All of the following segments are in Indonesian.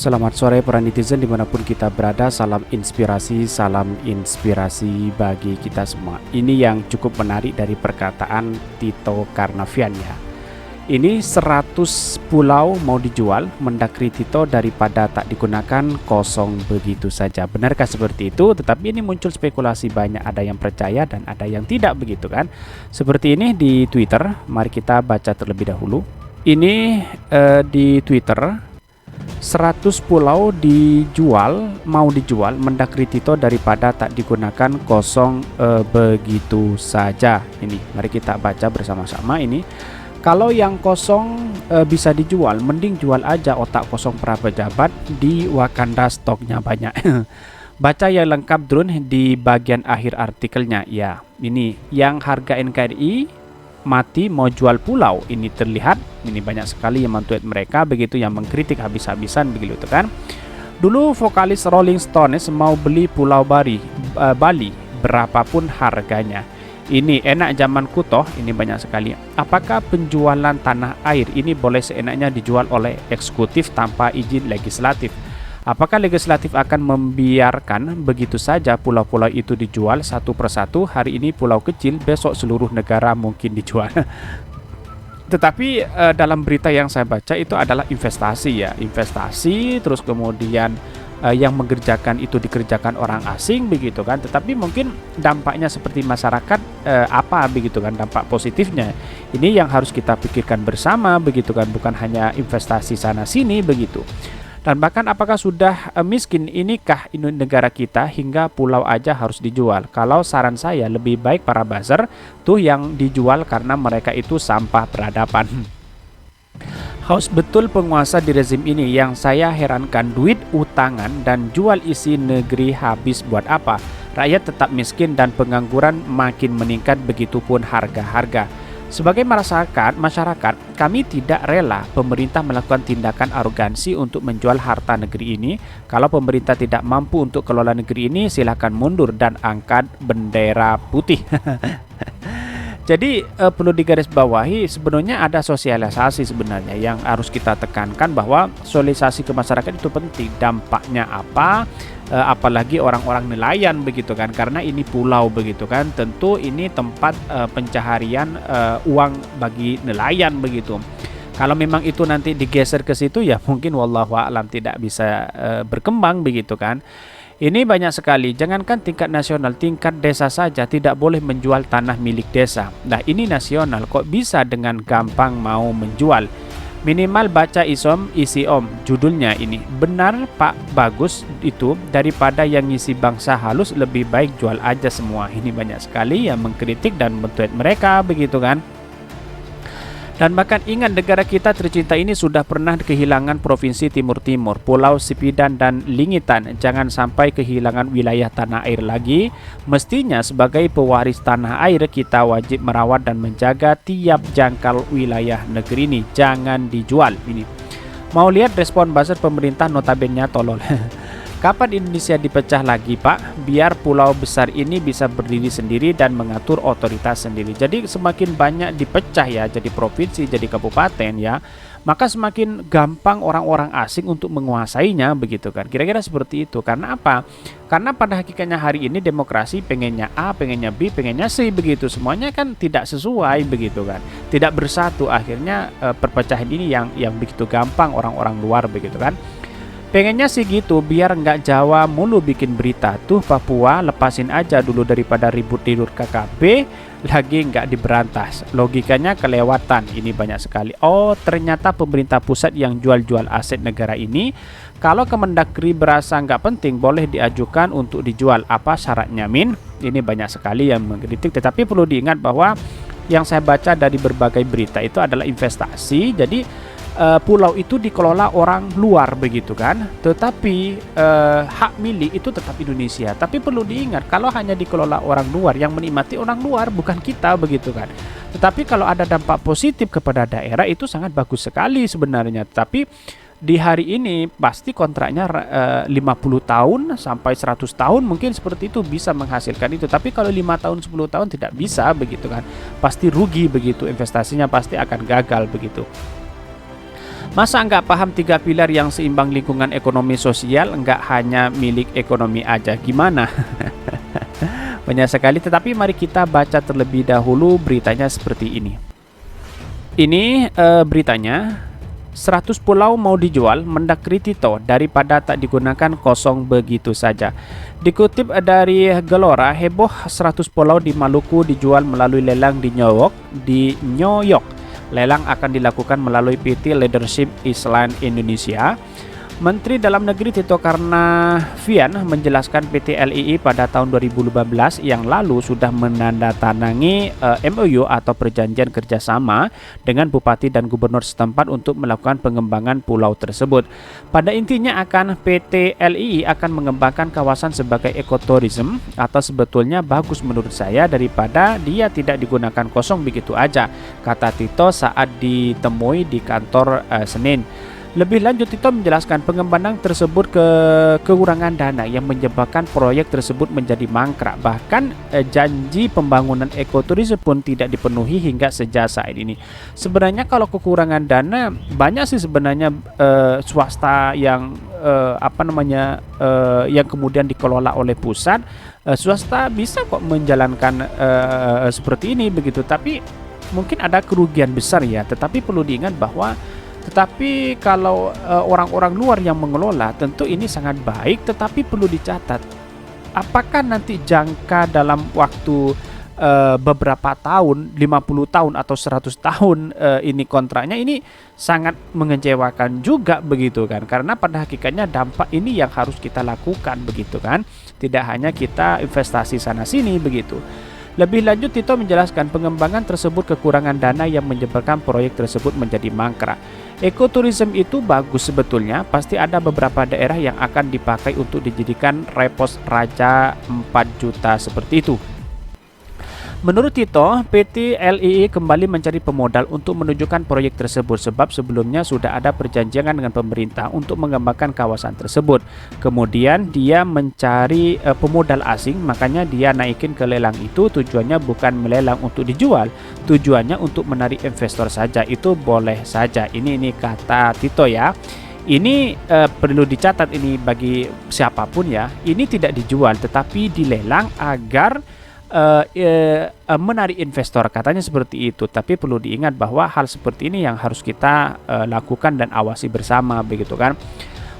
Selamat sore para netizen dimanapun kita berada, salam inspirasi bagi kita semua. Ini yang cukup menarik dari perkataan Tito Karnavian ya. Ini 100 pulau mau dijual, mendakri Tito daripada tak digunakan kosong begitu saja. Benarkah seperti itu? Tetapi ini muncul spekulasi banyak, ada yang percaya dan ada yang tidak begitu kan. Seperti ini di Twitter, mari kita baca terlebih dahulu. Ini di Twitter, 100 pulau mau dijual mendakri Tito daripada tak digunakan kosong begitu saja. Ini mari kita baca bersama-sama ini. Kalau yang kosong bisa dijual, mending jual aja otak kosong para pejabat, di Wakanda stoknya banyak. Baca yang lengkap drone di bagian akhir artikelnya ya. Ini yang harga NKRI mati mau jual pulau, ini terlihat ini banyak sekali yang men-tweet mereka begitu, yang mengkritik habis-habisan begitu kan. Dulu vokalis Rolling Stones mau beli pulau Bali berapapun harganya. Ini enak zaman kutoh, ini banyak sekali. Apakah penjualan tanah air ini boleh seenaknya dijual oleh eksekutif tanpa izin legislatif? Apakah legislatif akan membiarkan begitu saja pulau-pulau itu dijual satu persatu? Hari ini pulau kecil, besok seluruh negara mungkin dijual. Tetapi dalam berita yang saya baca itu adalah investasi ya, investasi terus kemudian yang mengerjakan itu dikerjakan orang asing begitu kan. Tetapi mungkin dampaknya seperti masyarakat apa begitu kan, dampak positifnya. Ini yang harus kita pikirkan bersama begitu kan, bukan hanya investasi sana sini begitu. Dan bahkan apakah sudah miskin inikah negara kita hingga pulau aja harus dijual? Kalau saran saya lebih baik para buzzer tuh yang dijual karena mereka itu sampah peradaban. Haus betul penguasa di rezim ini, yang saya herankan duit utangan dan jual isi negeri habis buat apa? Rakyat tetap miskin dan pengangguran makin meningkat, begitupun harga-harga. Sebagai masyarakat, kami tidak rela pemerintah melakukan tindakan arogansi untuk menjual harta negeri ini. Kalau pemerintah tidak mampu untuk kelola negeri ini, silakan mundur dan angkat bendera putih. Jadi perlu digarisbawahi, sebenarnya ada sosialisasi sebenarnya yang harus kita tekankan, bahwa sosialisasi ke masyarakat itu penting. Dampaknya apa? Apalagi orang-orang nelayan begitu kan, karena ini pulau begitu kan, tentu ini tempat pencaharian uang bagi nelayan begitu. Kalau memang itu nanti digeser ke situ ya mungkin wallahu a'lam tidak bisa berkembang begitu kan. Ini banyak sekali, jangankan tingkat nasional, tingkat desa saja tidak boleh menjual tanah milik desa. Nah ini nasional, kok bisa dengan gampang mau menjual? Minimal baca isi om judulnya ini. Benar Pak, bagus itu, daripada yang ngisi bangsa halus lebih baik jual aja semua. Ini banyak sekali yang mengkritik dan men-tweet mereka begitu kan. Dan bahkan ingat, negara kita tercinta ini sudah pernah kehilangan provinsi Timur-Timur, Pulau Sipidan dan Lingitan. Jangan sampai kehilangan wilayah tanah air lagi. Mestinya sebagai pewaris tanah air kita wajib merawat dan menjaga tiap jangkal wilayah negeri ini. Jangan dijual ini. Mau lihat respon buzzer pemerintah, notabene tolol. Kapan Indonesia dipecah lagi Pak? Biar pulau besar ini bisa berdiri sendiri dan mengatur otoritas sendiri. Jadi semakin banyak dipecah ya, jadi provinsi, jadi kabupaten ya, maka semakin gampang orang-orang asing untuk menguasainya begitu kan. Kira-kira seperti itu. Karena apa? Karena pada hakikatnya hari ini demokrasi pengennya A, pengennya B, pengennya C begitu. Semuanya kan tidak sesuai begitu kan. Tidak bersatu, akhirnya perpecahan ini yang begitu gampang orang-orang luar begitu kan. Pengennya sih gitu, biar nggak Jawa mulu bikin berita. Tuh Papua lepasin aja dulu daripada ribut tidur KKB, lagi nggak diberantas. Logikanya kelewatan, ini banyak sekali. Oh ternyata pemerintah pusat yang jual-jual aset negara ini. Kalau Kemendagri berasa nggak penting, boleh diajukan untuk dijual. Apa syaratnya Min? Ini banyak sekali yang mengkritik, tetapi perlu diingat bahwa yang saya baca dari berbagai berita itu adalah investasi. Jadi pulau itu dikelola orang luar begitu kan, tetapi hak milik itu tetap Indonesia. Tapi perlu diingat, kalau hanya dikelola orang luar, yang menikmati orang luar bukan kita begitu kan. Tetapi kalau ada dampak positif kepada daerah itu sangat bagus sekali sebenarnya. Tapi di hari ini pasti kontraknya 50 tahun sampai 100 tahun mungkin seperti itu bisa menghasilkan itu. Tapi kalau 5 tahun 10 tahun tidak bisa begitu kan, pasti rugi begitu, investasinya pasti akan gagal begitu. Masa nggak paham tiga pilar yang seimbang lingkungan ekonomi sosial, nggak hanya milik ekonomi aja, gimana? Banyak sekali, tetapi mari kita baca terlebih dahulu beritanya seperti ini. Ini beritanya, 100 pulau mau dijual, Mendagri Tito, daripada tak digunakan kosong begitu saja. Dikutip dari Gelora, heboh 100 pulau di Maluku dijual melalui lelang di New York. Lelang akan dilakukan melalui PT Leadership Island Indonesia. Menteri Dalam Negeri Tito Karnavian menjelaskan PT LII pada tahun 2015 yang lalu sudah menandatangani MOU atau perjanjian kerjasama dengan bupati dan gubernur setempat untuk melakukan pengembangan pulau tersebut. Pada intinya PT LII akan mengembangkan kawasan sebagai ekoturism, atau sebetulnya bagus menurut saya daripada dia tidak digunakan kosong begitu aja, kata Tito saat ditemui di kantor Senin. Lebih lanjut, Tito menjelaskan pengembangan tersebut kekurangan dana yang menyebabkan proyek tersebut menjadi mangkrak. Bahkan janji pembangunan ekoturisme pun tidak dipenuhi hingga sejak saat ini. Sebenarnya kalau kekurangan dana, banyak sih sebenarnya swasta yang yang kemudian dikelola oleh pusat. Swasta bisa kok menjalankan seperti ini begitu, tapi mungkin ada kerugian besar ya. Tetapi perlu diingat bahwa kalau orang-orang luar yang mengelola, tentu ini sangat baik, tetapi perlu dicatat, apakah nanti jangka dalam waktu beberapa tahun, 50 tahun atau 100 tahun ini kontraknya, ini sangat mengecewakan juga begitu kan, karena pada hakikatnya dampak ini yang harus kita lakukan begitu kan, tidak hanya kita investasi sana sini begitu. Lebih lanjut, Tito menjelaskan pengembangan tersebut kekurangan dana yang menyebabkan proyek tersebut menjadi mangkrak. Ekoturism itu bagus sebetulnya, pasti ada beberapa daerah yang akan dipakai untuk dijadikan repos raja 4 juta seperti itu. Menurut Tito, PT LII kembali mencari pemodal untuk menunjukkan proyek tersebut sebab sebelumnya sudah ada perjanjian dengan pemerintah untuk mengembangkan kawasan tersebut. Kemudian dia mencari pemodal asing, makanya dia naikin ke lelang itu. Tujuannya bukan melelang untuk dijual, tujuannya untuk menarik investor saja. Itu boleh saja. Ini kata Tito ya. Ini perlu dicatat ini bagi siapapun ya. Ini tidak dijual tetapi dilelang agar menarik investor, katanya seperti itu. Tapi perlu diingat bahwa hal seperti ini yang harus kita lakukan dan awasi bersama begitu kan.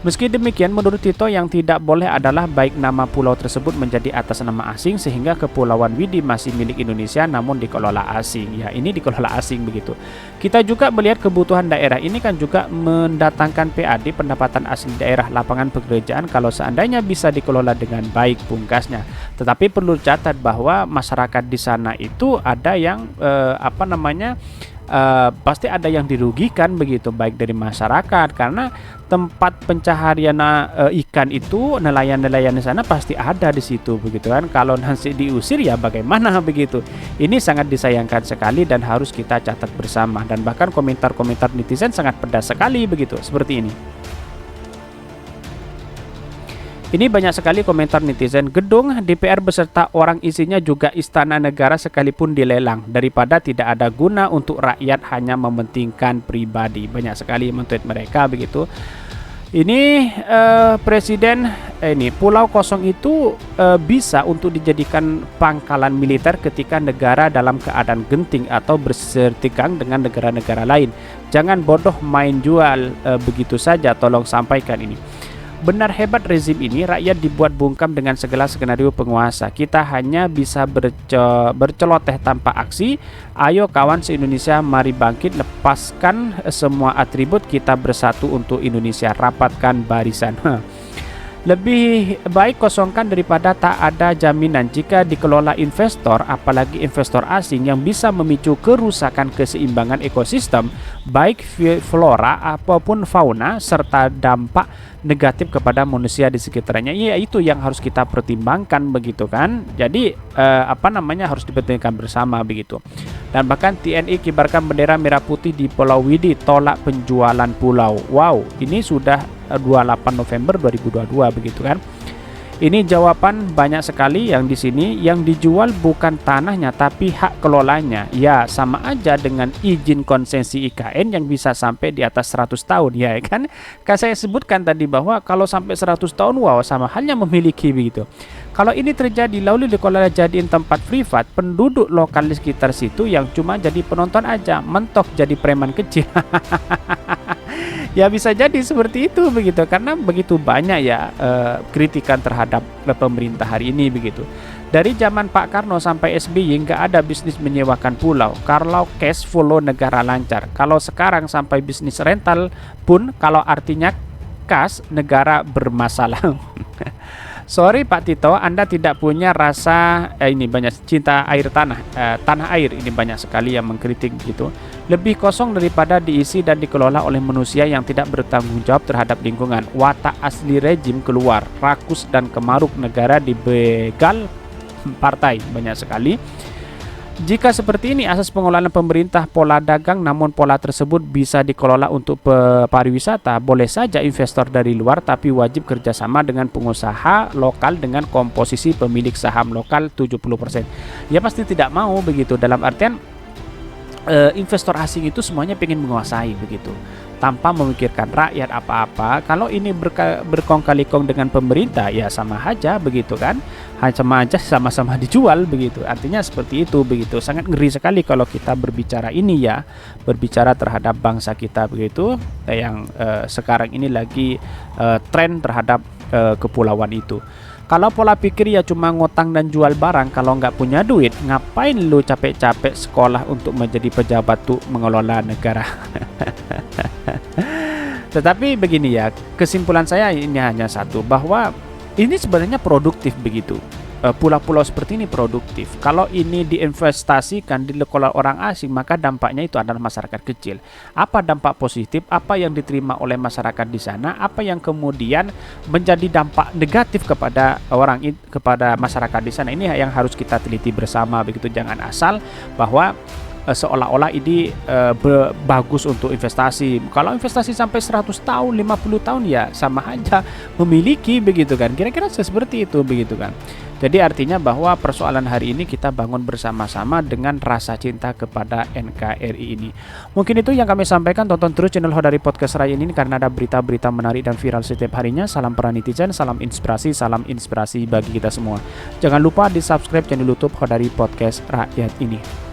Meski demikian, menurut Tito yang tidak boleh adalah baik nama pulau tersebut menjadi atas nama asing sehingga Kepulauan Widi masih milik Indonesia namun dikelola asing. Ya, ini dikelola asing begitu. Kita juga melihat kebutuhan daerah ini kan juga mendatangkan PAD, pendapatan asli daerah, lapangan pekerjaan kalau seandainya bisa dikelola dengan baik, pungkasnya. Tetapi perlu catat bahwa masyarakat di sana itu ada yang pasti ada yang dirugikan begitu, baik dari masyarakat karena tempat pencaharian ikan itu, nelayan-nelayan di sana pasti ada di situ begitu kan. Kalau nanti diusir ya bagaimana begitu. Ini sangat disayangkan sekali dan harus kita catat bersama, dan bahkan komentar-komentar netizen sangat pedas sekali begitu seperti ini. Ini banyak sekali komentar netizen, gedung DPR beserta orang isinya juga istana negara sekalipun dilelang, daripada tidak ada guna untuk rakyat hanya mementingkan pribadi. Banyak sekali men-tweet mereka begitu. Ini presiden pulau kosong itu bisa untuk dijadikan pangkalan militer ketika negara dalam keadaan genting atau bersetegang dengan negara-negara lain. Jangan bodoh main jual begitu saja, tolong sampaikan ini. Benar hebat rezim ini, rakyat dibuat bungkam dengan segala skenario penguasa. Kita hanya bisa berceloteh tanpa aksi. Ayo kawan se-Indonesia, mari bangkit, lepaskan semua atribut, kita bersatu untuk Indonesia, rapatkan barisan. Lebih baik kosongkan daripada tak ada jaminan jika dikelola investor, apalagi investor asing yang bisa memicu kerusakan keseimbangan ekosistem, baik flora apapun fauna, serta dampak negatif kepada manusia di sekitarnya. Ya, itu yang harus kita pertimbangkan begitu kan. Jadi harus dipertimbangkan bersama begitu. Dan bahkan TNI kibarkan bendera merah putih di Pulau Widi, tolak penjualan pulau. Wow, ini sudah 28 November 2022 begitu kan. Ini jawaban banyak sekali yang di sini. Yang dijual bukan tanahnya tapi hak kelolanya. Ya, sama aja dengan izin konsesi IKN yang bisa sampai di atas 100 tahun ya kan. Kan saya sebutkan tadi bahwa kalau sampai 100 tahun wow sama halnya memiliki begitu. Kalau ini terjadi lalu dikelola jadiin tempat privat, penduduk lokal di sekitar situ yang cuma jadi penonton aja, mentok jadi preman kecil. Ya bisa jadi seperti itu begitu, karena begitu banyak ya kritikan terhadap pemerintah hari ini begitu. Dari zaman Pak Karno sampai SBY nggak ada bisnis menyewakan pulau. Kalau cash flow negara lancar. Kalau sekarang sampai bisnis rental pun kalau artinya kas negara bermasalah. Sorry Pak Tito, Anda tidak punya rasa ini banyak cinta air tanah air, ini banyak sekali yang mengkritik gitu. Lebih kosong daripada diisi dan dikelola oleh manusia yang tidak bertanggung jawab terhadap lingkungan. Watak asli rejim keluar, rakus dan kemaruk negara dibegal partai banyak sekali. Jika seperti ini asas pengelolaan pemerintah pola dagang, namun pola tersebut bisa dikelola untuk pariwisata, boleh saja investor dari luar tapi wajib kerjasama dengan pengusaha lokal dengan komposisi pemilik saham lokal 70%. Ya pasti tidak mau begitu, dalam artian investor asing itu semuanya ingin menguasai begitu tanpa memikirkan rakyat apa-apa. Kalau ini berkong kali kong dengan pemerintah ya sama aja begitu kan, sama aja sama-sama dijual begitu. Artinya seperti itu begitu. Sangat ngeri sekali kalau kita berbicara ini ya, berbicara terhadap bangsa kita begitu yang sekarang ini lagi tren terhadap kepulauan itu. Kalau pola pikir ya cuma ngutang dan jual barang, kalau nggak punya duit, ngapain lu capek-capek sekolah untuk menjadi pejabat tuh mengelola negara? Tetapi begini ya, kesimpulan saya ini hanya satu, bahwa ini sebenarnya produktif begitu. Pulau-pulau seperti ini produktif. Kalau ini diinvestasikan, dikelola orang asing, maka dampaknya itu adalah masyarakat kecil. Apa dampak positif? Apa yang diterima oleh masyarakat di sana? Apa yang kemudian menjadi dampak negatif kepada kepada masyarakat di sana? Ini yang harus kita teliti bersama begitu. Jangan asal bahwa seolah-olah ini bagus untuk investasi. Kalau investasi sampai 100 tahun, 50 tahun ya sama aja memiliki begitu kan. Kira-kira seperti itu begitu kan. Jadi artinya bahwa persoalan hari ini kita bangun bersama-sama dengan rasa cinta kepada NKRI ini. Mungkin itu yang kami sampaikan. Tonton terus channel Hodari Podcast Raya ini karena ada berita-berita menarik dan viral setiap harinya. Salam para netizen, salam inspirasi bagi kita semua. Jangan lupa di subscribe channel YouTube Hodari Podcast Rakyat ini.